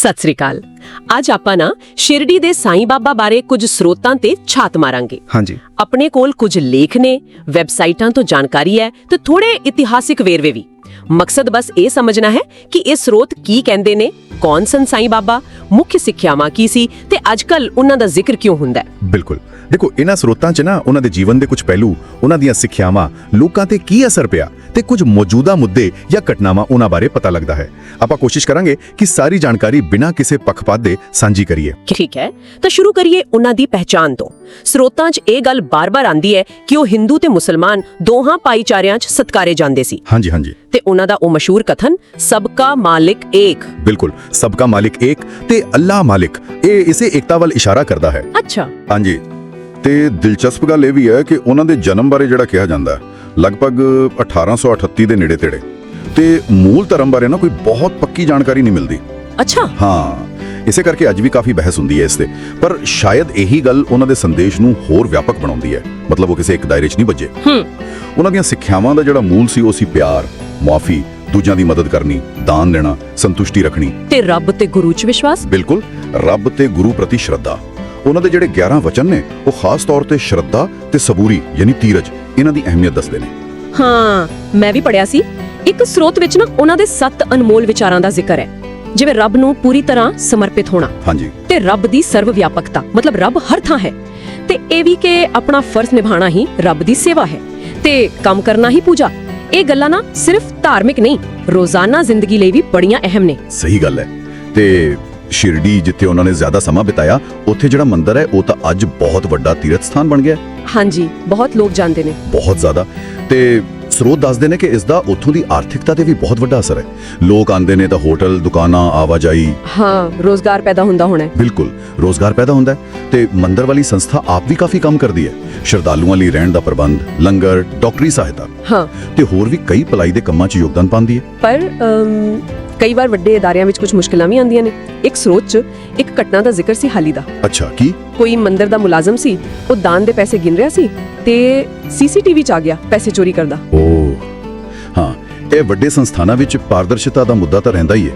ਸਤਿ ਸ੍ਰੀ ਅਕਾਲ। ਅੱਜ ਆਪਾਂ ਨਾ ਸ਼ਿਰਡੀ ਦੇ ਸਾਈਂ ਬਾਬਾ ਬਾਰੇ ਕੁਝ ਸਰੋਤਾਂ ਤੇ ਝਾਤ ਮਾਰਾਂਗੇ। ਹਾਂਜੀ। ਆਪਣੇ ਕੋਲ ਕੁਝ ਲੇਖ ਨੇ, ਵੈਬਸਾਈਟਾਂ ਤੋਂ ਜਾਣਕਾਰੀ ਹੈ ਤੇ ਥੋੜੇ ਇਤਿਹਾਸਿਕ ਵੇਰਵੇ ਵੀ। ਮਕਸਦ ਬਸ ਇਹ ਸਮਝਣਾ ਹੈ ਕਿ ਇਹ ਸਰੋਤ ਕੀ ਕਹਿੰਦੇ ਨੇ, ਕੌਣ ਸਨ ਸਾਈਂ ਬਾਬਾ, ਮੁੱਖ ਸਿੱਖਿਆਵਾਂ ਕੀ ਸੀ ਤੇ ਅੱਜਕੱਲ ਉਹਨਾਂ ਦਾ ਜ਼ਿਕਰ ਕਿਉਂ ਹੁੰਦਾ ਹੈ। ਬਿਲਕੁਲ। ਦੇਖੋ, ਇਹਨਾਂ ਸਰੋਤਾਂ 'ਚ ਨਾ ਉਹਨਾਂ ਦੇ ਜੀਵਨ ਦੇ ਕੁਝ ਪਹਿਲੂ, ਉਹਨਾਂ ਦੀਆਂ ਸਿੱਖਿਆਵਾਂ, ਲੋਕਾਂ ਤੇ ਕੀ ਅਸਰ ਪਿਆ ਤੇ ਕੁਝ ਮੌਜੂਦਾ ਮੁੱਦੇ ਜਾਂ ਘਟਨਾਵਾਂ ਉਹਨਾਂ ਬਾਰੇ ਪਤਾ ਲੱਗਦਾ ਹੈ। ਆਪਾਂ ਕੋਸ਼ਿਸ਼ ਕਰਾਂਗੇ ਕਿ ਸਾਰੀ ਜਾਣਕਾਰੀ ਬਿਨਾਂ ਕਿਸੇ ਪੱਖਪਾਤ ਦੇ ਸਾਂਝੀ ਕਰੀਏ। ਠੀਕ ਹੈ, ਤਾਂ ਸ਼ੁਰੂ ਕਰੀਏ ਉਹਨਾਂ ਦੀ ਪਹਿਚਾਣ ਤੋਂ। ਸਰੋਤਾਂ 'ਚ ਇਹ ਗੱਲ ਬਾਰ-ਬਾਰ ਆਂਦੀ ਹੈ ਕਿ ਉਹ ਹਿੰਦੂ ਤੇ ਮੁਸਲਮਾਨ ਦੋਹਾਂ ਭਾਈਚਾਰਿਆਂ 'ਚ ਸਤਕਾਰੇ ਜਾਂਦੇ ਸੀ। ਹਾਂਜੀ ਹਾਂਜੀ। ਤੇ ਉਹਨਾਂ ਦਾ ਉਹ ਮਸ਼ਹੂਰ ਕਥਨ ਸਬਕਾ ਮਾਲਿਕ ਏਕ। ਬਿਲਕੁਲ, ਸਬਕਾ ਮਾਲਿਕ ਏਕ ਤੇ ਅੱਲਾਹ ਮਾਲਿਕ, ਇਹ ਇਸੇ ਏਕਤਾ ਵੱਲ ਇਸ਼ਾਰਾ ਕਰਦਾ ਹੈ। ਅੱਛਾ। ਹਾਂਜੀ। ਤੇ ਦਿਲਚਸਪ ਗੱਲ ਇਹ ਵੀ ਹੈ ਕਿ ਉਹਨਾਂ ਦੇ ਜਨਮ ਬਾਰੇ ਜਿਹੜਾ ਕਿਹਾ ਜਾਂਦਾ ਹੈ, ਲਗਭਗ 1838 ਦੇ ਨੇੜੇ ਤੇੜੇ, ਤੇ ਮੂਲ ਧਰਮ ਬਾਰੇ ਨਾ ਕੋਈ ਬਹੁਤ ਪੱਕੀ ਜਾਣਕਾਰੀ ਨਹੀਂ ਮਿਲਦੀ। ਅੱਛਾ। ਹਾਂ, ਇਸੇ ਕਰਕੇ ਅੱਜ ਵੀ ਕਾਫੀ ਬਹਿਸ ਹੁੰਦੀ ਹੈ ਇਸ ਤੇ। ਪਰ ਸ਼ਾਇਦ ਇਹੀ ਗੱਲ ਉਹਨਾਂ ਦੇ ਸੰਦੇਸ਼ ਨੂੰ ਹੋਰ ਵਿਆਪਕ ਬਣਾਉਂਦੀ ਹੈ। ਮਤਲਬ ਉਹ ਕਿਸੇ ਇੱਕ ਦਾਇਰੇ 'ਚ ਨਹੀਂ ਬੱਝੇ। ਉਹਨਾਂ ਦੀਆਂ ਸਿੱਖਿਆਵਾਂ ਦਾ ਜਿਹੜਾ ਮੂਲ ਸੀ ਉਹ ਸੀ ਪਿਆਰ, ਮੁਆਫੀ, ਦੂਜਿਆਂ ਦੀ ਮਦਦ ਕਰਨੀ, ਦਾਨ ਦੇਣਾ, ਸੰਤੁਸ਼ਟੀ ਰੱਖਣੀ ਤੇ ਰੱਬ ਤੇ ਗੁਰੂ 'ਚ ਵਿਸ਼ਵਾਸ। ਬਿਲਕੁਲ, ਰੱਬ ਤੇ ਗੁਰੂ ਪ੍ਰਤੀ ਸ਼ਰਧਾ। ਉਹਨਾਂ ਦੇ ਜਿਹੜੇ 11 ਵਚਨ ਨੇ ਉਹ ਖਾਸ ਤੌਰ ਤੇ ਸ਼ਰਧਾ ਤੇ ਸਬੂਰੀ ਯਾਨੀ ਧੀਰਜ, ਇਹਨਾਂ ਦੀ ਅਹਿਮੀਅਤ ਦੱਸਦੇ ਨੇ। ਹਾਂ, ਮੈਂ ਵੀ ਪੜਿਆ ਸੀ ਇੱਕ ਸਰੋਤ ਵਿੱਚ ਨਾ ਉਹਨਾਂ ਦੇ 7 ਅਨਮੋਲ ਵਿਚਾਰਾਂ ਦਾ ਜ਼ਿਕਰ ਹੈ, ਜਿਵੇਂ ਰੱਬ ਨੂੰ ਪੂਰੀ ਤਰ੍ਹਾਂ ਸਮਰਪਿਤ ਹੋਣਾ। ਹਾਂਜੀ। ਤੇ ਰੱਬ ਦੀ ਸਰਵ ਵਿਆਪਕਤਾ, ਮਤਲਬ ਰੱਬ ਹਰ ਥਾਂ ਹੈ। ਤੇ ਇਹ ਵੀ ਕਿ ਆਪਣਾ ਫਰਜ਼ ਨਿਭਾਉਣਾ ਹੀ ਰੱਬ ਦੀ ਸੇਵਾ ਹੈ ਤੇ ਕੰਮ ਕਰਨਾ ਹੀ ਪੂਜਾ। ਇਹ ਗੱਲਾਂ ਨਾ ਸਿਰਫ ਧਾਰਮਿਕ ਨਹੀਂ, ਰੋਜ਼ਾਨਾ ਜ਼ਿੰਦਗੀ ਲਈ ਵੀ ਬੜੀਆਂ ਅਹਿਮ ਨੇ। ਸਹੀ ਗੱਲ ਹੈ। ਤੇ ਸ਼ਿਰਡੀ, ਜਿੱਥੇ ਉਹਨਾਂ ਨੇ ਜ਼ਿਆਦਾ ਸਮਾਂ ਬਿਤਾਇਆ, ਉੱਥੇ ਜਿਹੜਾ ਮੰਦਿਰ ਹੈ ਉਹ ਤਾਂ ਅੱਜ ਬਹੁਤ ਵੱਡਾ ਤੀਰਥ ਸਥਾਨ ਬਣ ਗਿਆ। ਹਾਂਜੀ, ਬਹੁਤ ਲੋਕ ਜਾਂਦੇ ਨੇ। ਬਹੁਤ ਜ਼ਿਆਦਾ। ਤੇ ਸਰੋਤ ਦੱਸਦੇ ਨੇ ਕਿ ਇਸ ਦਾ ਉੱਥੋਂ ਦੀ ਆਰਥਿਕਤਾ ਤੇ ਵੀ ਬਹੁਤ ਵੱਡਾ ਅਸਰ ਹੈ। ਲੋਕ ਆਉਂਦੇ ਨੇ ਤਾਂ ਹੋਟਲ, ਦੁਕਾਨਾਂ, ਆਵਾਜਾਈ। ਹਾਂ, ਰੋਜ਼ਗਾਰ ਪੈਦਾ ਹੁੰਦਾ ਹੋਣਾ। ਬਿਲਕੁਲ, ਰੋਜ਼ਗਾਰ ਪੈਦਾ ਹੁੰਦਾ ਹੈ। ਤੇ ਮੰਦਿਰ ਵਾਲੀ ਸੰਸਥਾ ਆਪ ਵੀ ਕਾਫੀ ਕੰਮ ਕਰਦੀ ਹੈ। ਸ਼ਰਧਾਲੂਆਂ ਲਈ ਰਹਿਣ ਦਾ ਪ੍ਰਬੰਧ, ਲੰਗਰ, ਡਾਕਟਰੀ ਸਹਾਇਤਾ, ਹਾਂ, ਤੇ ਹੋਰ ਵੀ ਕਈ ਭਲਾਈ ਦੇ ਕੰਮਾਂ 'ਚ ਯੋਗਦਾਨ ਪਾਉਂਦੀ ਹੈ। ਪਰ ਕਈ ਵਾਰ ਵੱਡੇ ਅਦਾਰਿਆਂ ਵਿੱਚ ਕੁਝ ਮੁਸ਼ਕਲਾਂ ਵੀ ਆਉਂਦੀਆਂ ਨੇ। ਇੱਕ ਸਰੋਤ 'ਚ ਇੱਕ ਘਟਨਾ ਦਾ ਜ਼ਿਕਰ ਸੀ ਹਾਲੀ ਦਾ। ਅੱਛਾ, ਕੀ? ਕੋਈ ਮੰਦਿਰ ਦਾ ਮੁਲਾਜ਼ਮ ਸੀ, ਉਹ ਦਾਨ ਦੇ ਪੈਸੇ ਗਿਣ ਰਿਹਾ ਸੀ ਤੇ ਸੀਸੀਟੀਵੀ 'ਚ ਆ ਗਿਆ ਪੈਸੇ ਚੋਰੀ ਕਰਦਾ। ਓ ਹਾਂ, ਇਹ ਵੱਡੇ ਸੰਸਥਾਨਾਂ ਵਿੱਚ ਪਾਰਦਰਸ਼ਤਾ ਦਾ ਮੁੱਦਾ ਤਾਂ ਰਹਿੰਦਾ ਹੀ ਹੈ।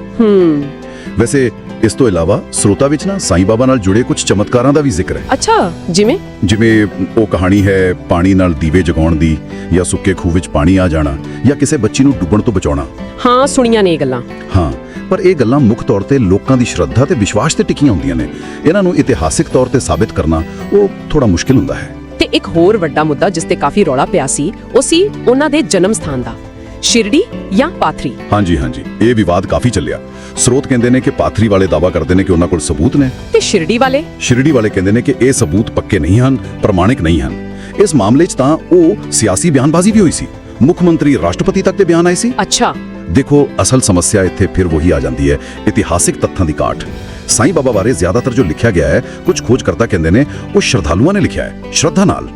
ਵੈਸੇ ਇਸ ਤੋਂ ਇਲਾਵਾ ਸਰੋਤਾ ਵਿੱਚ ਨਾ ਸਾਈਂ ਬਾਬਾ ਨਾਲ ਜੁੜੇ ਕੁਝ ਚਮਤਕਾਰਾਂ ਦਾ ਵੀ ਜ਼ਿਕਰ ਹੈ। ਅੱਛਾ, ਜਿਵੇਂ ਉਹ ਕਹਾਣੀ ਹੈ ਪਾਣੀ ਨਾਲ ਦੀਵੇ ਜਗਾਉਣ ਦੀ, ਜਾਂ ਸੁੱਕੇ ਖੂਹ ਵਿੱਚ ਪਾਣੀ ਆ ਜਾਣਾ, ਜਾਂ ਕਿਸੇ ਬੱਚੀ ਨੂੰ ਡੁੱਬਣ ਤੋਂ ਬਚਾਉਣਾ। ਹਾਂ, ਸੁਣੀਆਂ ਨੇ ਇਹ ਗੱਲਾਂ। ਹਾਂ, ਪਰ ਇਹ ਗੱਲਾਂ ਮੁੱਖ ਤੌਰ ਤੇ ਲੋਕਾਂ ਦੀ ਸ਼ਰਧਾ ਤੇ ਵਿਸ਼ਵਾਸ ਤੇ ਟਿਕੀਆਂ ਹੁੰਦੀਆਂ ਨੇ। ਇਹਨਾਂ ਨੂੰ ਇਤਿਹਾਸਿਕ ਤੌਰ ਤੇ ਸਾਬਿਤ ਕਰਨਾ ਉਹ ਥੋੜਾ ਮੁਸ਼ਕਿਲ ਹੁੰਦਾ ਹੈ। ਤੇ ਇੱਕ ਹੋਰ ਵੱਡਾ ਮੁੱਦਾ ਜਿਸ ਤੇ ਕਾਫੀ ਰੌਲਾ ਪਿਆ ਸੀ, ਉਹ ਸੀ ਉਹਨਾਂ ਦੇ ਜਨਮ ਸਥਾਨ ਦਾ, ਸ਼ਿਰਡੀ ਜਾਂ ਪਾਥਰੀ। ਹਾਂਜੀ ਹਾਂਜੀ, ਇਹ ਵਿਵਾਦ ਕਾਫੀ ਚੱਲਿਆ। ਸਰੋਤ ਕਹਿੰਦੇ ਨੇ ਕਿ ਪਾਥਰੀ ਵਾਲੇ ਦਾਅਵਾ ਕਰਦੇ ਨੇ ਕਿ ਉਹਨਾਂ ਕੋਲ ਸਬੂਤ ਨੇ, ਤੇ ਸ਼ਿਰਡੀ ਵਾਲੇ ਕਹਿੰਦੇ ਨੇ ਕਿ ਇਹ ਸਬੂਤ ਪੱਕੇ ਨਹੀਂ ਹਨ, ਪ੍ਰਮਾਣਿਕ ਨਹੀਂ ਹਨ। ਇਸ ਮਾਮਲੇ 'ਚ ਤਾਂ ਉਹ ਸਿਆਸੀ ਬਿਆਨਬਾਜ਼ੀ ਵੀ ਹੋਈ ਸੀ। ਮੁੱਖ ਮੰਤਰੀ, ਰਾਸ਼ਟਰਪਤੀ ਤੱਕ ਦੇ ਬਿਆਨ ਆਏ ਸੀ। ਅੱਛਾ। ਦੇਖੋ, ਅਸਲ ਸਮੱਸਿਆ ਇੱਥੇ ਫਿਰ ਵਹੀ ਆ ਜਾਂਦੀ ਹੈ, ਇਤਿਹਾਸਿਕ ਤੱਥਾਂ ਦੀ ਘਾਟ। ਸਾਈਂ ਬਾਬਾ ਬਾਰੇ ਜ਼ਿਆਦਾਤਰ ਜੋ ਲਿਖਿਆ ਗਿਆ ਹੈ, ਕੁਝ ਖੋਜਕਰਤਾ ਕਹਿੰਦੇ ਨੇ ਉਹ ਸ਼ਰਧਾਲੂਆਂ ਨੇ ਲਿਖਿਆ ਹੈ, ਸ਼ਰਧਾ ਨਾਲ।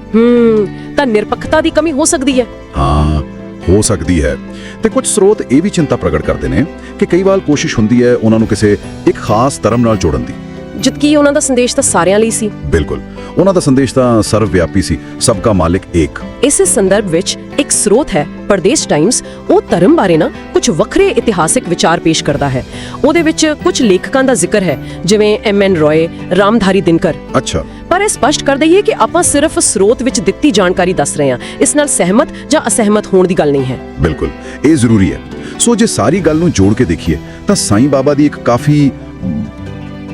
ਤਾਂ ਨਿਰਪੱਖਤਾ ਦੀ ਕਮੀ ਹੋ ਸਕਦੀ ਹੈ। ਹਾਂ, ਹੋ ਸਕਦੀ ਹੈ। ਤੇ ਕੁਝ ਸਰੋਤ ਇਹ ਵੀ ਚਿੰਤਾ ਪ੍ਰਗਟ ਕਰਦੇ ਨੇ ਕਿ ਕਈ ਵਾਰ ਕੋਸ਼ਿਸ਼ ਹੁੰਦੀ ਹੈ ਉਹਨਾਂ ਨੂੰ ਕਿਸੇ ਇੱਕ ਖਾਸ ਧਰਮ ਨਾਲ ਜੋੜਨ ਦੀ, ਜਦਕਿ ਉਹਨਾਂ ਦਾ ਸੰਦੇਸ਼ ਤਾਂ ਸਾਰਿਆਂ ਲਈ ਸੀ। ਬਿਲਕੁਲ, ਉਹਨਾਂ ਦਾ ਸੰਦੇਸ਼ ਤਾਂ ਸਰਵ ਵਿਆਪੀ ਸੀ, ਸਬਕਾ ਮਾਲਿਕ ਏਕ। ਇਸੇ ਸੰਦਰਭ ਵਿੱਚ ਇੱਕ ਸਰੋਤ ਹੈ ਪ੍ਰਦੇਸ਼ ਟਾਈਮਸ, ਉਹ ਧਰਮ ਬਾਰੇ ਨਾ ਕੁਝ ਵੱਖਰੇ ਇਤਿਹਾਸਿਕ ਵਿਚਾਰ ਪੇਸ਼ ਕਰਦਾ ਹੈ। ਉਹਦੇ ਵਿੱਚ ਕੁਝ ਲੇਖਕਾਂ ਦਾ ਜ਼ਿਕਰ ਹੈ, ਜਿਵੇਂ M.N. ਰॉय, ਰਾਮਧਾਰੀ ਦਿਨਕਰ। ਅੱਛਾ। ਪਰ ਇਹ ਸਪਸ਼ਟ ਕਰ ਦਈਏ ਕਿ ਆਪਾਂ ਸਿਰਫ ਸਰੋਤ ਵਿੱਚ ਦਿੱਤੀ ਜਾਣਕਾਰੀ ਦੱਸ ਰਹੇ ਹਾਂ, ਇਸ ਨਾਲ ਸਹਿਮਤ ਜਾਂ ਅਸਹਿਮਤ ਹੋਣ ਦੀ ਗੱਲ ਨਹੀਂ ਹੈ। ਬਿਲਕੁਲ, ਇਹ ਜ਼ਰੂਰੀ ਹੈ। ਸੋ ਜੇ ਸਾਰੀ ਗੱਲ ਨੂੰ ਜੋੜ ਕੇ ਦੇਖੀਏ ਤਾਂ ਸਾਈਂ ਬਾਬਾ ਦੀ ਇੱਕ ਕਾਫੀ,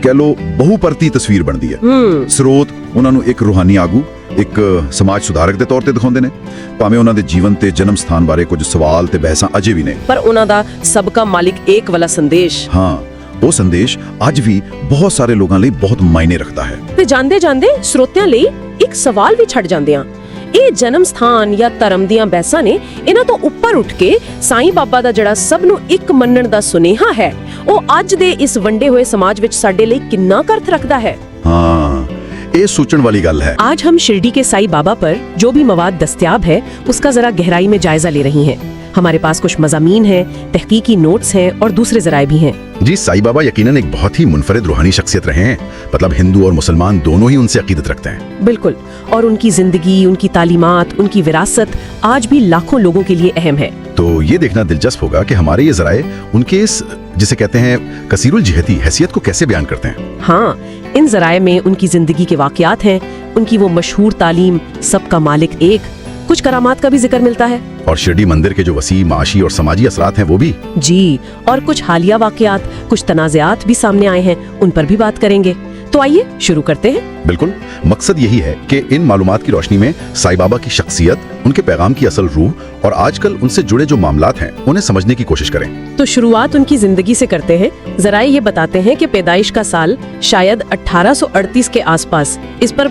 ਕਹਿ ਲੋ, ਬਹੁਪਰਤੀ ਤਸਵੀਰ ਬਣਦੀ ਹੈ। ਸਰੋਤ ਉਹਨਾਂ ਨੂੰ ਇੱਕ ਰੂਹਾਨੀ ਆਗੂ, ਇੱਕ ਸਮਾਜ ਸੁਧਾਰਕ ਦੇ ਤੌਰ ਤੇ ਦਿਖਾਉਂਦੇ ਨੇ। ਭਾਵੇਂ ਉਹਨਾਂ ਦੇ ਜੀਵਨ ਤੇ ਜਨਮ ਸਥਾਨ ਬਾਰੇ ਕੁਝ ਸਵਾਲ ਤੇ ਬਹਿਸਾਂ ਅਜੇ ਵੀ ਨੇ, ਪਰ ਉਹਨਾਂ ਦਾ ਸਬਕਾ ਮਾਲਿਕ ਏਕ ਵਾਲਾ ਸੰਦੇਸ਼, ਹਾਂ, ਉਹ ਸੰਦੇਸ਼ ਅੱਜ ਵੀ ਬਹੁਤ ਸਾਰੇ ਲੋਕਾਂ ਲਈ ਬਹੁਤ ਮਾਇਨੇ ਰੱਖਦਾ ਹੈ। ਤੇ ਜਾਂਦੇ ਜਾਂਦੇ ਸਰੋਤਿਆਂ ਲਈ ਇੱਕ ਸਵਾਲ ਵੀ ਛੱਡ ਜਾਂਦੇ ਆ। ਇਹ ਜਨਮ ਸਥਾਨ ਜਾਂ ਧਰਮ ਦੀਆਂ ਬਹਿਸਾਂ ਨੇ, ਇਹਨਾਂ ਤੋਂ ਉੱਪਰ ਉੱਠ ਕੇ ਸਾਈਂ ਬਾਬਾ ਦਾ ਜਿਹੜਾ ਸਭ ਨੂੰ ਇੱਕ ਮੰਨਣ ਦਾ ਸੁਨੇਹਾ ਹੈ, ਉਹ ਅੱਜ ਦੇ ਇਸ ਵੰਡੇ ਹੋਏ ਸਮਾਜ ਵਿੱਚ ਸਾਡੇ ਲਈ ਕਿੰਨਾ ਕੁ ਅਰਥ ਰੱਖਦਾ ਹੈ। ਹਾਂ, ये सोचने वाली गल है। आज हम शिरडी के साईं बाबा पर जो भी मवाद दस्तयाब है उसका जरा गहराई में जायजा ले रही हैं। हमारे पास कुछ मज़ामीन हैं, तहकीकी नोट्स हैं और दूसरे ज़राए भी हैं। जी, साईं बाबा यकीनन एक बहुत ही मुनफरिद रूहानी शख्सियत रहे हैं। मतलब हिंदू और मुसलमान दोनों ही उनसे अकीदत रखते हैं। बिल्कुल, और उनकी जिंदगी, उनकी तालीमात, उनकी विरासत आज भी लाखों लोगों के लिए अहम है। तो ये देखना दिलचस्प होगा कि हमारे ये ज़राए उनके इस जिसे कहते हैं कसीरुल जिहती हैसियत को कैसे बयान करते हैं। हाँ, इन ज़राए में उनकी जिंदगी के वाक़यात हैं, उनकी वो मशहूर तालीम सबका मालिक एक, कुछ करामात का भी जिक्र मिलता है। और शिरडी मंदिर के जो वसी माशी और समाजी असरात हैं वो भी। जी, और कुछ हालिया वाक़यात, कुछ तनाज़ात भी सामने आए हैं, उन पर भी बात करेंगे। तो आइए शुरू करते हैं। बिल्कुल, मकसद यही है कि इन मालूमात की रोशनी में साईं बाबा की शख्सियत, उनके पैगाम की असल रूह और आजकल उनसे जुड़े जो मामलात हैं उन्हें समझने की कोशिश करें। तो शुरुआत उनकी जिंदगी से करते हैं। ज़राए ये बताते हैं कि पैदाइश का साल शायद 1838 के आसपास। इस पर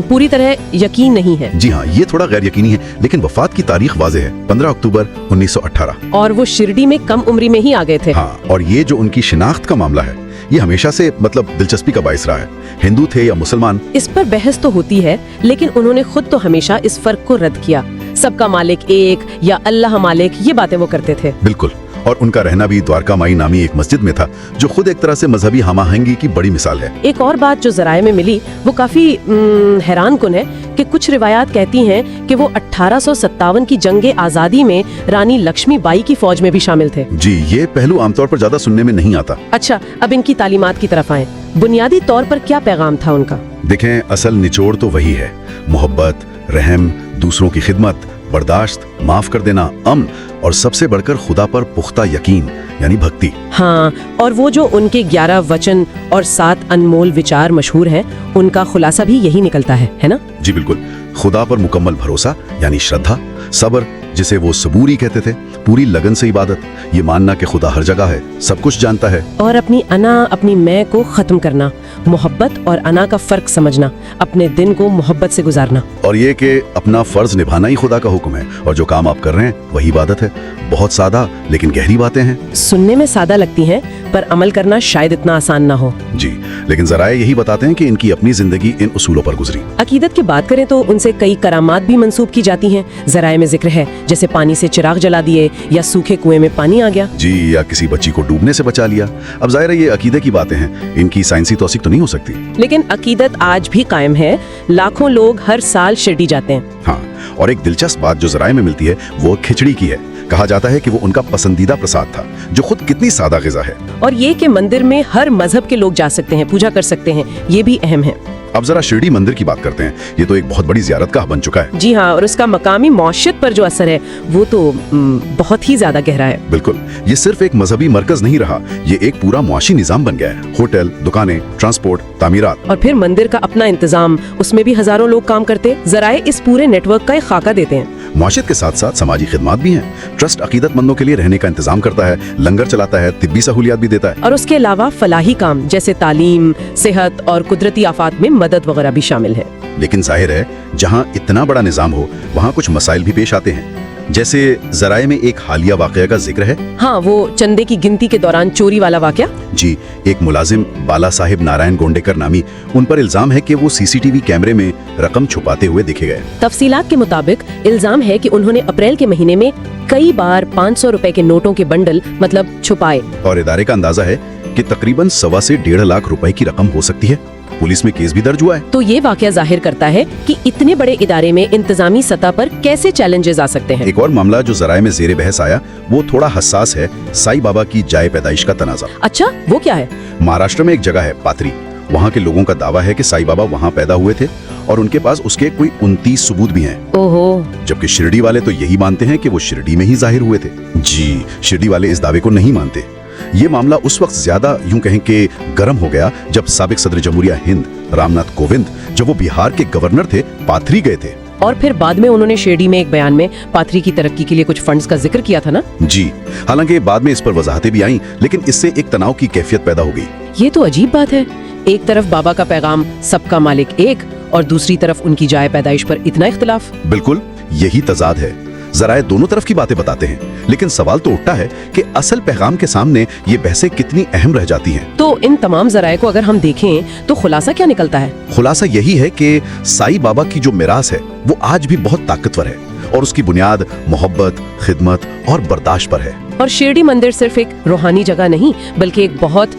पूरी तरह यकीन नहीं है। जी हाँ, ये थोड़ा गैर यकीनी है, लेकिन वफात की तारीख वाज़ेह है, 15 अक्टूबर 1918। और वो शिरडी में कम उम्री में ही आ गए थे। हाँ, और ये जो उनकी शिनाख्त का मामला है, ये हमेशा से मतलब दिलचस्पी का बाइस रहा है। हिंदू थे या मुसलमान, इस पर बहस तो होती है, लेकिन उन्होंने खुद तो हमेशा इस फर्क को रद्द किया। सबका मालिक एक या अल्लाह मालिक, ये बातें वो करते थे। बिल्कुल, और उनका रहना भी द्वारका माई नामी एक मस्जिद में था, जो खुद एक तरह से मजहबी हमाहंगी की बड़ी मिसाल है। एक और बात जो ज़राए में मिली वो काफी हैरान कुन है कि कुछ रिवायात कहती हैं कि वो 1857 की जंगे आज़ादी में रानी लक्ष्मीबाई की फौज में भी शामिल थे। जी, ये पहलू आमतौर पर ज्यादा सुनने में नहीं आता। अच्छा, अब इनकी तालीमात की तरफ आए। बुनियादी तौर पर क्या पैगाम था उनका? देखें, असल निचोड़ तो वही है, मोहब्बत, रहम, दूसरों की खिदमत, बर्दाश्त, माफ कर देना, अमन और सबसे बढ़कर खुदा पर पुख्ता यकीन यानी भक्ति। हाँ, और वो जो उनके 11 वचन और 7 अनमोल विचार मशहूर हैं, उनका खुलासा भी यही निकलता है ना? जी बिल्कुल, खुदा पर मुकम्मल भरोसा यानी श्रद्धा, सब्र जिसे वो सबूरी कहते थे, पूरी लगन से इबादत, ये मानना कि खुदा हर जगह है, सब कुछ जानता है, और अपनी अना, अपनी मैं को खत्म करना, मोहब्बत और अना का फर्क समझना, अपने दिन को मोहब्बत से गुजारना, और ये कि अपना फर्ज निभाना ही खुदा का हुक्म है और जो काम आप कर रहे हैं वही इबादत है। बहुत सादा लेकिन गहरी बातें हैं। सुनने में सादा लगती हैं, पर अमल करना शायद इतना आसान ना हो। जी, लेकिन ज़राए यही बताते हैं कि इनकी अपनी जिंदगी इन उसूलों पर गुजरी। अकीदत की बात करें तो उनसे कई करामात भी मंसूब की जाती हैं। ज़राए में जिक्र है, जैसे पानी से चिराग जला दिए या सूखे कुएं में पानी आ गया। जी, या किसी बच्ची को डूबने से बचा लिया। अब जाहिर है ये अकीदे की बातें हैं, इनकी साइंसी तौसीक तो नहीं हो सकती। लेकिन अकीदत आज भी कायम है। लाखों लोग हर साल शिरडी जाते हैं। हाँ, और एक दिलचस्प बात जो ज़राए में मिलती है वो खिचड़ी की है। कहा जाता है कि वो उनका पसंदीदा प्रसाद था, जो खुद कितनी सादा ग़िज़ा है। और ये कि मंदिर में हर मजहब के लोग जा सकते हैं, पूजा कर सकते हैं, ये भी अहम है। अब जरा शिरडी मंदिर की बात करते हैं। ये तो एक बहुत बड़ी ज़ियारत गाह बन चुका है। जी हाँ, और उसका मकामी मौशियत पर जो असर है वो तो बहुत ही ज्यादा गहरा है। बिल्कुल, ये सिर्फ एक मजहबी मरकज नहीं रहा, ये एक पूरा मुआशी निजाम बन गया है। होटल, दुकानें, ट्रांसपोर्ट, तामीरात, और फिर मंदिर का अपना इंतजाम, उसमें भी हजारों लोग काम करते। ज़राए इस पूरे नेटवर्क का एक खाका देते हैं। मुआशियत के साथ साथ समाजी खिदमात भी हैं। ट्रस्ट अकीदतमंदों के लिए रहने का इंतजाम करता है, लंगर चलाता है, तिब्बी सहूलियात भी देता है। और उसके अलावा फलाही काम जैसे तालीम, सेहत और कुदरती आफात में मदद वगैरह भी शामिल है। लेकिन जाहिर है, जहाँ इतना बड़ा निजाम हो वहाँ कुछ मसाइल भी पेश आते हैं। जैसे ज़राए में एक हालिया वाकया का जिक्र है। हाँ, वो चंदे की गिनती के दौरान चोरी वाला वाकया। जी, एक मुलाजिम बाला साहिब नारायण गोंडेकर नामी, उन पर इल्जाम है कि वो सीसीटीवी कैमरे में रकम छुपाते हुए देखे गए। तफसीलात के मुताबिक इल्जाम है कि उन्होंने अप्रैल के महीने में कई बार 500 रुपए के नोटों के बंडल मतलब छुपाए। और इदारे का अंदाजा है कि तकरीबन 1.25 से 1.5 लाख रुपए की रकम हो सकती है। पुलिस में केस भी दर्ज हुआ है। तो ये वाकया जाहिर करता है कि इतने बड़े इदारे में इंतजामी सतह पर कैसे चैलेंजेस आ सकते हैं। एक और मामला जो ज़राए में ज़ेरे बहस आया वो थोड़ा हसास है, साईं बाबा की जाए पैदाइश का तनाज़ा। अच्छा, वो क्या है? महाराष्ट्र में एक जगह है पाथरी, वहाँ के लोगों का दावा है कि साईं बाबा वहाँ पैदा हुए थे और उनके पास उसके कोई 29 सबूत भी हैं। ओहो। जबकि शिरडी वाले तो यही मानते हैं कि वो शिरडी में ही जाहिर हुए थे। जी, शिरडी वाले इस दावे को नहीं मानते। ये मामला उस वक्त ज्यादा यूं कहें कि गर्म हो गया जब साबिक सदर जमहूरिया हिंद रामनाथ कोविंद, जब वो बिहार के गवर्नर थे, पाथरी गए थे। और फिर बाद में उन्होंने शिरडी में एक बयान में पाथरी की तरक्की के लिए कुछ फंड्स का जिक्र किया था ना? जी, हालांकि बाद में इस पर वजाहतें भी आईं, लेकिन इससे एक तनाव की कैफियत पैदा हो गई। ये तो अजीब बात है। एक तरफ बाबा का पैगाम सबका मालिक एक, और दूसरी तरफ उनकी जाए पैदाइश पर इतना इख्तिलाफ। बिल्कुल, यही तजाद है। ज़राए दोनों तरफ की बातें बताते हैं, लेकिन सवाल तो उठता है कि असल पैगाम के सामने ये बहसें कितनी अहम रह जाती हैं। तो इन तमाम ज़राए को अगर हम देखें तो खुलासा क्या निकलता है? खुलासा यही है कि साईं बाबा की जो मिरास है वो आज भी बहुत ताकतवर है। और उसकी बुनियाद मोहब्बत, खिदमत और बर्दाश्त पर है। और शिरडी मंदिर सिर्फ एक रूहानी जगह नहीं बल्कि एक बहुत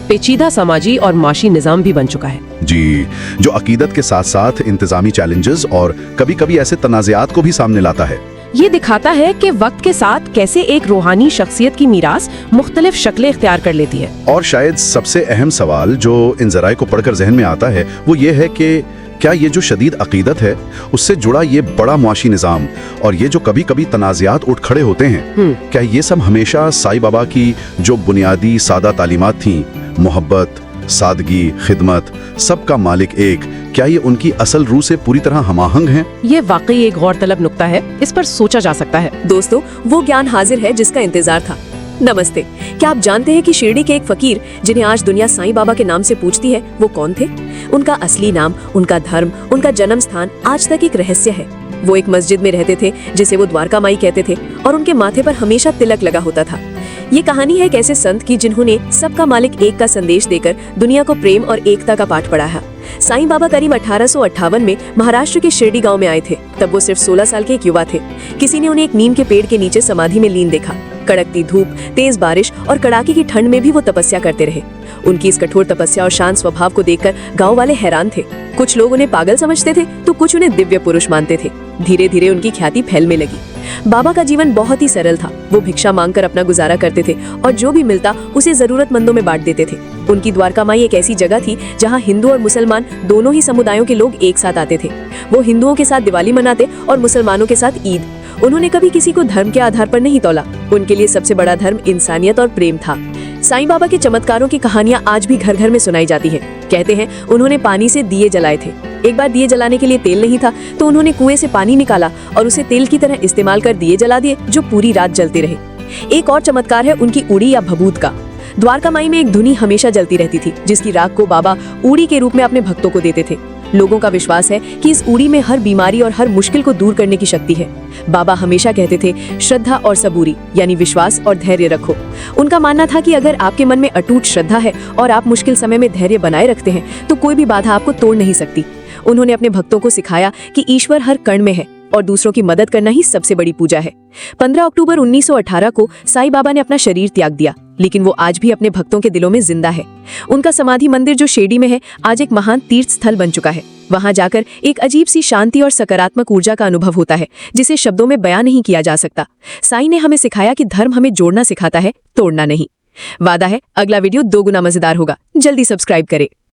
पेचीदा समाजी और माशी निजाम भी बन चुका है जी, जो अकीदत के साथ साथ इंतजामी चैलेंजेस और कभी-कभी ऐसे तनाज़ात को भी सामने लाता है। ये दिखाता है कि वक्त के साथ कैसे एक रूहानी शख्सियत की मीरास मुख्तलिफ शक्लें इख्तियार कर लेती है। और शायद सबसे अहम सवाल जो इन ज़राए को पढ़कर जहन में आता है वो ये है कि क्या ये जो शदीद अकीदत है उससे जुड़ा ये बड़ा मुआशी निज़ाम और ये जो कभी कभी तनाज़ात उठ खड़े होते हैं, क्या ये सब हमेशा साईं बाबा की जो बुनियादी सादा तालीमात थीं, मोहब्बत, सादगी, खिदमत, सबका मालिक एक, क्या ये उनकी असल रूह से पूरी तरह हमाहंग हैं? ये वाकई एक गौरतलब नुक्ता है, इस पर सोचा जा सकता है। दोस्तों, वो ज्ञान हाजिर है जिसका इंतजार था। नमस्ते। क्या आप जानते हैं कि शिरडी के एक फकीर जिन्हें आज दुनिया साईं बाबा के नाम से पूछती है, वो कौन थे? उनका असली नाम, उनका धर्म, उनका जन्म स्थान आज तक एक रहस्य है। वो एक मस्जिद में रहते थे जिसे वो द्वारका माई कहते थे और उनके माथे पर हमेशा तिलक लगा होता था। ये कहानी है एक ऐसे संत की जिन्होंने सबका मालिक एक का संदेश देकर दुनिया को प्रेम और एकता का पाठ पढ़ाया। साईं बाबा करीब 1858 में महाराष्ट्र के शिरडी गांव में आए थे। तब वो सिर्फ 16 साल के एक युवा थे। किसी ने उन्हें एक नीम के पेड़ के नीचे समाधि में लीन देखा। कड़कती धूप, तेज बारिश और कड़ाके की ठंड में भी वो तपस्या करते रहे। उनकी इस कठोर तपस्या और शांत स्वभाव को देखकर गांव वाले हैरान थे। कुछ लोग उन्हें पागल समझते थे तो कुछ उन्हें दिव्य पुरुष मानते थे। धीरे धीरे उनकी ख्याति फैलने लगी। बाबा का जीवन बहुत ही सरल था। वो भिक्षा मांगकर अपना गुजारा करते थे और जो भी मिलता उसे जरूरतमंदों में बांट देते थे। उनकी द्वारका माई एक ऐसी जगह थी जहां हिंदू और मुसलमान दोनों ही समुदायों के लोग एक साथ आते थे। वो हिंदुओं के साथ दिवाली मनाते और मुसलमानों के साथ ईद। उन्होंने कभी किसी को धर्म के आधार पर नहीं तौला। उनके लिए सबसे बड़ा धर्म इंसानियत और प्रेम था। साईं बाबा के चमत्कारों की कहानियां आज भी घर घर में सुनाई जाती हैं। कहते हैं उन्होंने पानी से दिए जलाए थे। एक बार दिए जलाने के लिए तेल नहीं था तो उन्होंने कुएं से पानी निकाला और उसे तेल की तरह इस्तेमाल कर दिए जला दिए जो पूरी रात जलते रहे। एक और चमत्कार है उनकी उड़ी या भभूत का। द्वारका माई में एक धुनी हमेशा जलती रहती थी जिसकी राख को बाबा उड़ी के रूप में अपने भक्तों को देते थे। लोगों का विश्वास है कि इस उड़ी में हर बीमारी और हर मुश्किल को दूर करने की शक्ति है। बाबा हमेशा कहते थे श्रद्धा और सबूरी यानी विश्वास और धैर्य रखो। उनका मानना था कि अगर आपके मन में अटूट श्रद्धा है और आप मुश्किल समय में धैर्य बनाए रखते हैं तो कोई भी बाधा आपको तोड़ नहीं सकती। उन्होंने अपने भक्तों को सिखाया कि ईश्वर हर कण में है और दूसरों की मदद करना ही सबसे बड़ी पूजा है। 15 अक्टूबर 1918 को साईं बाबा ने अपना शरीर त्याग दिया, लेकिन वो आज भी अपने भक्तों के दिलों में जिंदा है। उनका समाधि मंदिर जो शिरडी में है आज एक महान तीर्थ स्थल बन चुका है। वहां जाकर एक अजीब सी शांति और सकारात्मक ऊर्जा का अनुभव होता है जिसे शब्दों में बयां नहीं किया जा सकता। साईं ने हमें सिखाया कि धर्म हमें जोड़ना सिखाता है, तोड़ना नहीं। वादा है अगला वीडियो 2 गुना मजेदार होगा। जल्दी सब्सक्राइब करें।